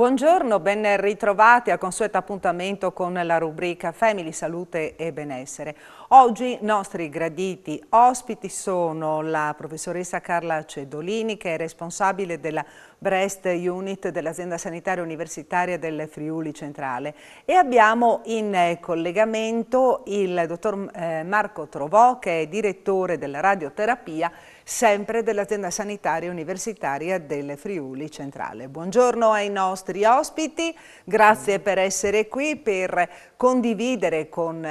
Buongiorno, ben ritrovati al consueto appuntamento con la rubrica Family, Salute e Benessere. Oggi nostri graditi ospiti sono la professoressa Carla Cedolini, che è responsabile della Breast Unit dell'azienda sanitaria universitaria del Friuli Centrale, e abbiamo in collegamento il dottor Marco Trovò, che è direttore della radioterapia sempre dell'azienda sanitaria universitaria del Friuli Centrale. Buongiorno ai nostri ospiti, grazie per essere qui, per condividere con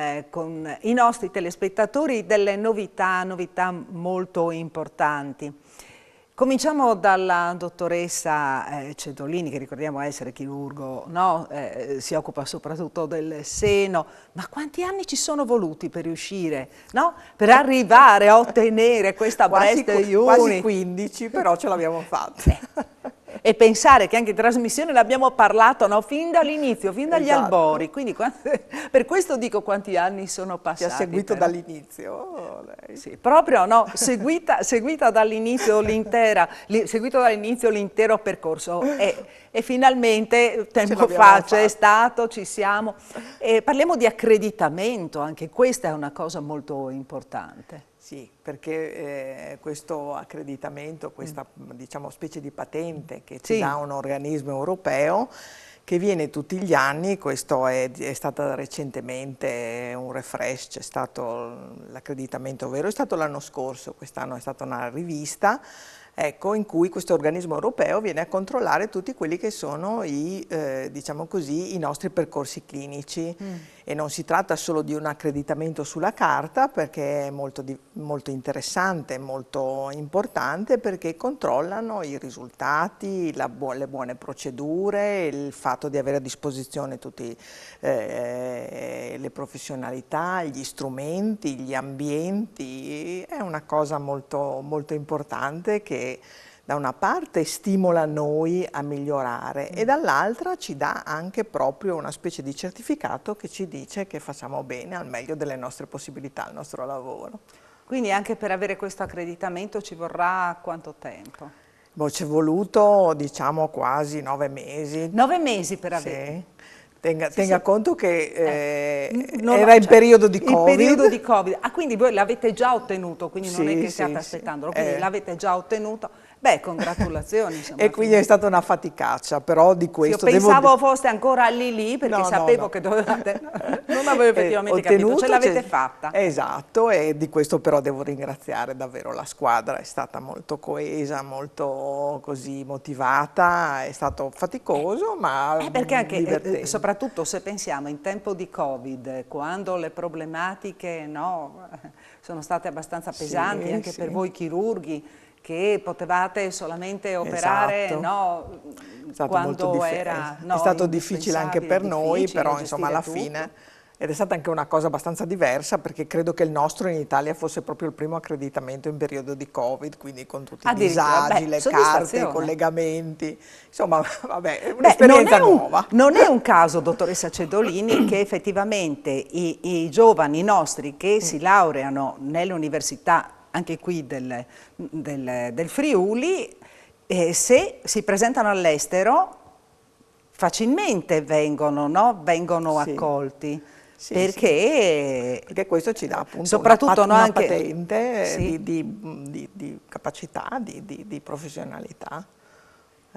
i nostri telespettatori delle novità molto importanti. Cominciamo dalla dottoressa Cedolini, che ricordiamo essere chirurgo, no? Si occupa soprattutto del seno. Ma quanti anni ci sono voluti per riuscire, no? Per arrivare a ottenere questa Breast Unit? Quasi 15, però ce l'abbiamo fatta. E pensare che anche in trasmissione l'abbiamo parlato, no? Fin dall'inizio, fin dagli albori. Quindi per questo dico quanti anni sono passati. Ti ha seguito dall'inizio? Sì, proprio no, seguita dall'inizio l'intero percorso e finalmente tempo fa c'è stato, ci siamo. Parliamo di accreditamento, anche questa è una cosa molto importante. Sì, perché questo accreditamento, questa diciamo specie di patente che ci dà un organismo europeo che viene tutti gli anni, questo è stato recentemente un refresh, c'è stato l'accreditamento vero, è stato l'anno scorso, quest'anno è stata una rivista, ecco, in cui questo organismo europeo viene a controllare tutti quelli che sono diciamo così, i nostri percorsi clinici. E non si tratta solo di un accreditamento sulla carta, perché è molto interessante, molto importante, perché controllano i risultati, le buone procedure, il fatto di avere a disposizione tutte le professionalità, gli strumenti, gli ambienti. È una cosa molto importante che da una parte stimola noi a migliorare e dall'altra ci dà anche proprio una specie di certificato che ci dice che facciamo bene, al meglio delle nostre possibilità, il nostro lavoro. Quindi anche per avere questo accreditamento ci vorrà quanto tempo? Ci è voluto, diciamo, quasi 9 mesi. 9 mesi per avere? Sì. Tenga conto che era in periodo di Covid. In periodo di Covid. Ah, quindi voi l'avete già ottenuto, quindi non è che stiate aspettandolo, quindi l'avete già ottenuto. Beh, congratulazioni. Insomma, e quindi è stata una faticaccia, però di questo... Io pensavo foste ancora lì, perché sapevo che dovevate... Non avevo effettivamente capito, ce l'avete fatta. Esatto, e di questo però devo ringraziare davvero la squadra, è stata molto coesa, molto così motivata, è stato faticoso, ma perché anche, divertente. soprattutto se pensiamo in tempo di Covid, quando le problematiche sono state abbastanza pesanti anche per voi chirurghi, che potevate solamente operare quando era è stato difficile anche per noi, però insomma alla fine, ed è stata anche una cosa abbastanza diversa, perché credo che il nostro in Italia fosse proprio il primo accreditamento in periodo di Covid, quindi con tutti i disagi, le carte, i collegamenti, insomma vabbè, è un'esperienza nuova. Non è un caso, dottoressa Cedolini, che effettivamente i giovani nostri che si laureano nelle università anche qui del Friuli, se si presentano all'estero facilmente vengono accolti. Perché questo ci dà appunto soprattutto una patente di capacità, di professionalità.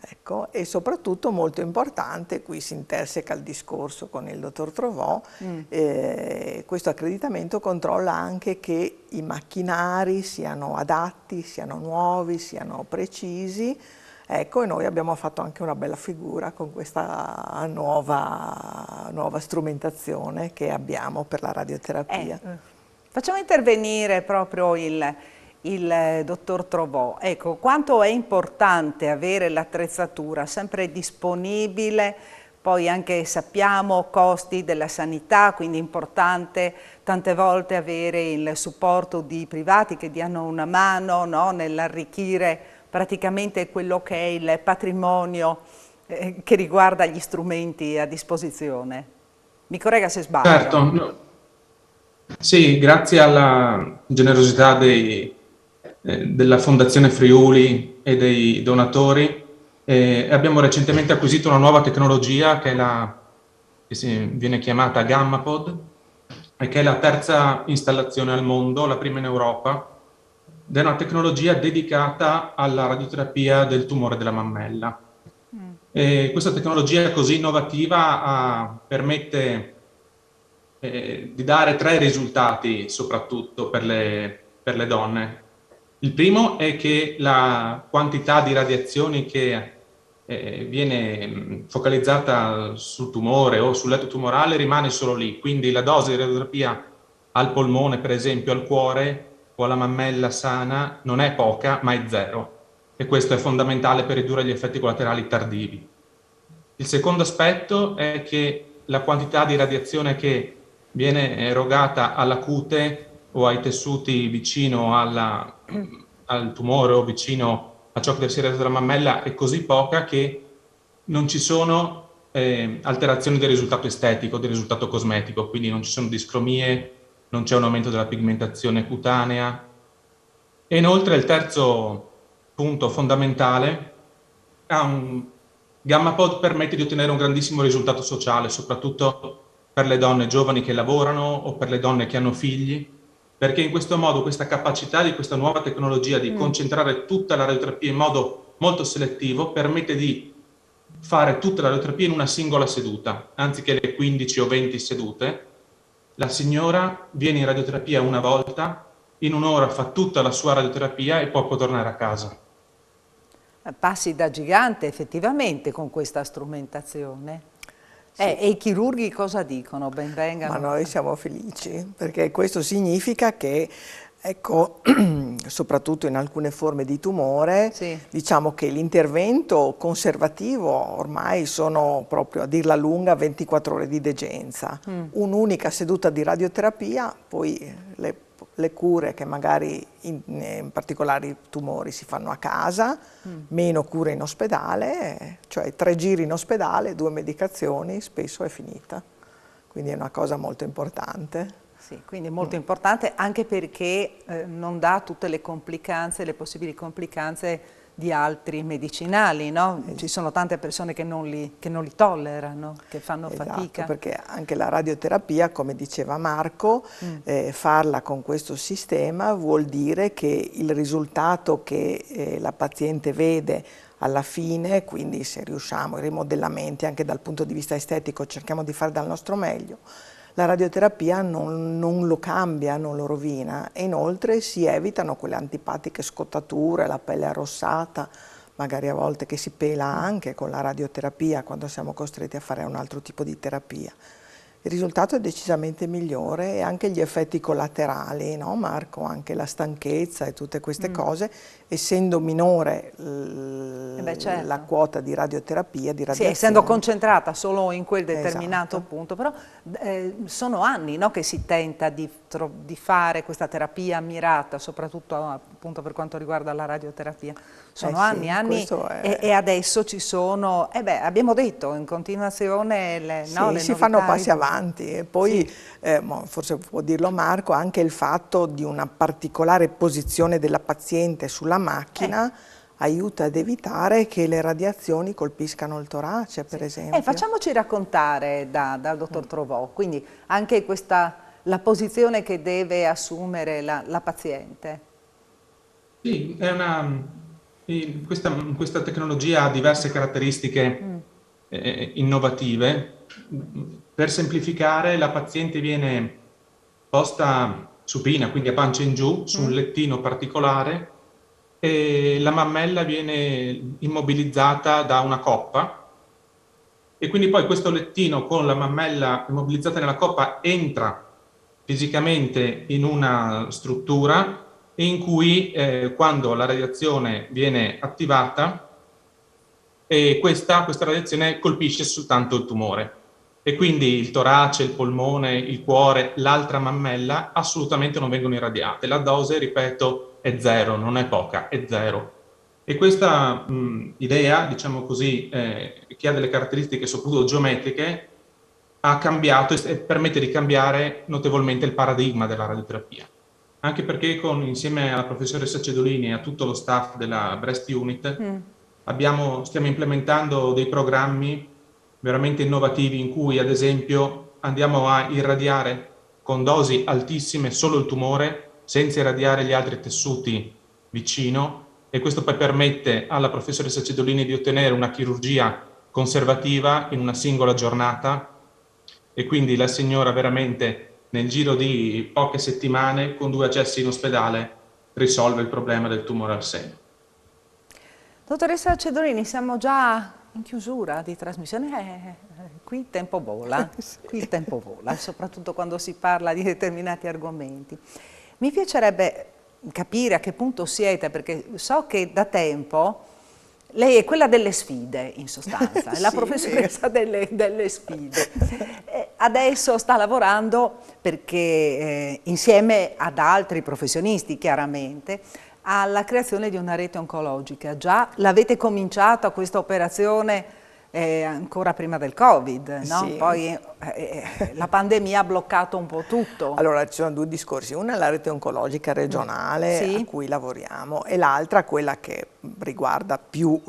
Ecco, e soprattutto molto importante, qui si interseca il discorso con il dottor Trovò, questo accreditamento controlla anche che i macchinari siano adatti, siano nuovi, siano precisi. Ecco, e noi abbiamo fatto anche una bella figura con questa nuova strumentazione che abbiamo per la radioterapia. Facciamo intervenire proprio il dottor Trovò. Ecco, quanto è importante avere l'attrezzatura sempre disponibile, poi anche sappiamo costi della sanità, quindi è importante tante volte avere il supporto di privati che diano una mano nell'arricchire praticamente quello che è il patrimonio che riguarda gli strumenti a disposizione. Mi corregga se sbaglio. Certo, sì, grazie alla generosità della Fondazione Friuli e dei donatori Abbiamo recentemente acquisito una nuova tecnologia che viene chiamata GammaPod, e che è la terza installazione al mondo, la prima in Europa, ed è una tecnologia dedicata alla radioterapia del tumore della mammella. Questa tecnologia così innovativa permette di dare 3 risultati, soprattutto per le donne. Il primo è che la quantità di radiazioni che viene focalizzata sul tumore o sul letto tumorale rimane solo lì, quindi la dose di radioterapia al polmone, per esempio, al cuore o alla mammella sana non è poca, ma è 0, e questo è fondamentale per ridurre gli effetti collaterali tardivi. Il secondo aspetto è che la quantità di radiazione che viene erogata alla cute o ai tessuti vicino al tumore o vicino a ciò che deve essere della mammella è così poca che non ci sono alterazioni del risultato estetico, del risultato cosmetico, quindi non ci sono discromie, non c'è un aumento della pigmentazione cutanea. E inoltre il terzo punto fondamentale è GammaPod permette di ottenere un grandissimo risultato sociale, soprattutto per le donne giovani che lavorano o per le donne che hanno figli, perché in questo modo questa capacità di questa nuova tecnologia di concentrare tutta la radioterapia in modo molto selettivo permette di fare tutta la radioterapia in una singola seduta, anziché le 15 o 20 sedute. La signora viene in radioterapia una volta, in un'ora fa tutta la sua radioterapia e poi può tornare a casa. Passi da gigante effettivamente con questa strumentazione. Sì. E i chirurghi cosa dicono? Ben vengano. Ma noi siamo felici, perché questo significa che, ecco, soprattutto in alcune forme di tumore, Sì. diciamo che l'intervento conservativo ormai sono proprio, a dirla lunga, 24 ore di degenza. Un'unica seduta di radioterapia, poi le cure che magari in particolari tumori si fanno a casa, meno cure in ospedale, cioè 3 giri in ospedale, 2 medicazioni, spesso è finita. Quindi è una cosa molto importante. Sì, quindi è molto importante anche perché non dà tutte le complicanze, le possibili complicanze di altri medicinali, no? Ci sono tante persone che non li tollerano, che fanno fatica. Perché anche la radioterapia, come diceva Marco, farla con questo sistema vuol dire che il risultato che la paziente vede alla fine, quindi se riusciamo, i rimodellamenti anche dal punto di vista estetico cerchiamo di fare dal nostro meglio, la radioterapia non lo cambia, non lo rovina, e inoltre si evitano quelle antipatiche scottature, la pelle arrossata, magari a volte che si pela anche con la radioterapia quando siamo costretti a fare un altro tipo di terapia. Il risultato è decisamente migliore, e anche gli effetti collaterali, no Marco? Anche la stanchezza e tutte queste cose, essendo minore certo, la quota di radioterapia, di radiazione. Sì, essendo concentrata solo in quel determinato Esatto. punto, però sono anni, no, che si tenta di fare questa terapia mirata, soprattutto appunto per quanto riguarda la radioterapia. Sono anni, e adesso ci sono, abbiamo detto in continuazione le si fanno passi avanti, e poi forse può dirlo Marco, anche il fatto di una particolare posizione della paziente sulla macchina aiuta ad evitare che le radiazioni colpiscano il torace, per esempio. Facciamoci raccontare dal dottor Trovò, quindi anche la posizione che deve assumere la paziente. Sì, questa tecnologia ha diverse caratteristiche innovative. Per semplificare, la paziente viene posta supina, quindi a pancia in giù, su un lettino particolare, e la mammella viene immobilizzata da una coppa, e quindi poi questo lettino con la mammella immobilizzata nella coppa entra fisicamente in una struttura in cui quando la radiazione viene attivata, questa radiazione colpisce soltanto il tumore, e quindi il torace, il polmone, il cuore, l'altra mammella assolutamente non vengono irradiate. La dose, ripeto, è 0, non è poca, è 0. E questa idea, diciamo così, che ha delle caratteristiche soprattutto geometriche, ha cambiato e permette di cambiare notevolmente il paradigma della radioterapia. Anche perché insieme alla professoressa Cedolini e a tutto lo staff della Breast Unit Stiamo implementando dei programmi veramente innovativi in cui, ad esempio, andiamo a irradiare con dosi altissime solo il tumore, senza irradiare gli altri tessuti vicino, e questo poi permette alla professoressa Cedolini di ottenere una chirurgia conservativa in una singola giornata, e quindi la signora veramente nel giro di poche settimane, con 2 accessi in ospedale, risolve il problema del tumore al seno. Dottoressa Cedolini, siamo già in chiusura di trasmissione. Qui il tempo vola, qui il tempo vola, soprattutto quando si parla di determinati argomenti. Mi piacerebbe capire a che punto siete, perché so che da tempo lei è quella delle sfide, in sostanza, è la professoressa delle sfide. Adesso sta lavorando perché, insieme ad altri professionisti, chiaramente, alla creazione di una rete oncologica. Già l'avete cominciato questa operazione ancora prima del Covid, no? Sì. Poi la pandemia ha bloccato un po' tutto. Allora, ci sono 2 discorsi, una è la rete oncologica regionale Sì. a cui lavoriamo, e l'altra quella che riguarda più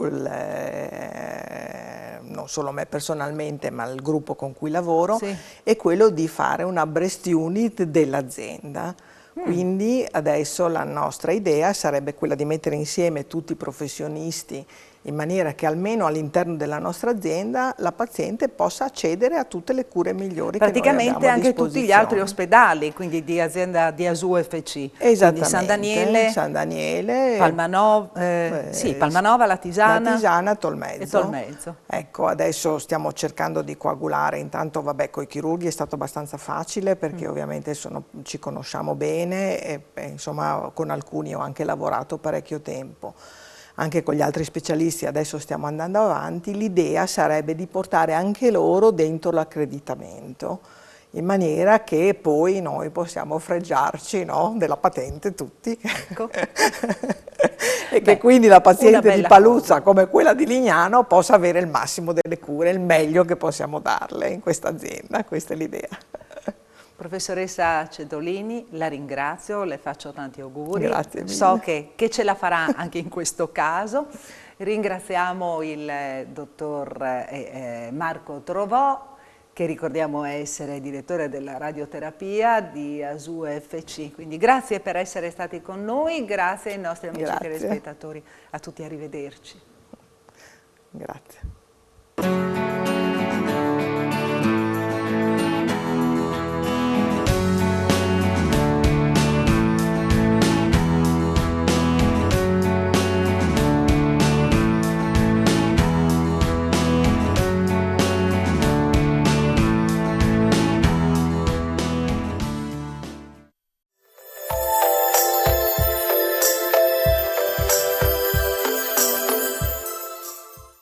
non solo me personalmente, ma il gruppo con cui lavoro, Sì. è quello di fare una breast unit dell'azienda. Quindi adesso la nostra idea sarebbe quella di mettere insieme tutti i professionisti in maniera che almeno all'interno della nostra azienda la paziente possa accedere a tutte le cure migliori che noi abbiamo a praticamente anche tutti gli altri disposizione. ospedali, quindi di azienda di ASUFC, Esattamente, quindi San Daniele, Palmanova, La Tisana, La Tisana, e Tolmezzo. Tolmezzo. Ecco, adesso stiamo cercando di coagulare, intanto vabbè con i chirurghi è stato abbastanza facile perché ovviamente ci conosciamo bene e insomma con alcuni ho anche lavorato parecchio tempo. Anche con gli altri specialisti adesso stiamo andando avanti, l'idea sarebbe di portare anche loro dentro l'accreditamento, in maniera che poi noi possiamo fregiarci, no, della patente tutti. Ecco. E che quindi la paziente di Paluzza cosa, come quella di Lignano possa avere il massimo delle cure, il meglio che possiamo darle in questa azienda, questa è l'idea. Professoressa Cedolini, la ringrazio, le faccio tanti auguri. Grazie mille. So che ce la farà anche in questo caso. Ringraziamo il dottor Marco Trovò, che ricordiamo essere direttore della radioterapia di ASUFC. Quindi grazie per essere stati con noi, grazie ai nostri amici telespettatori. A tutti, arrivederci. Grazie.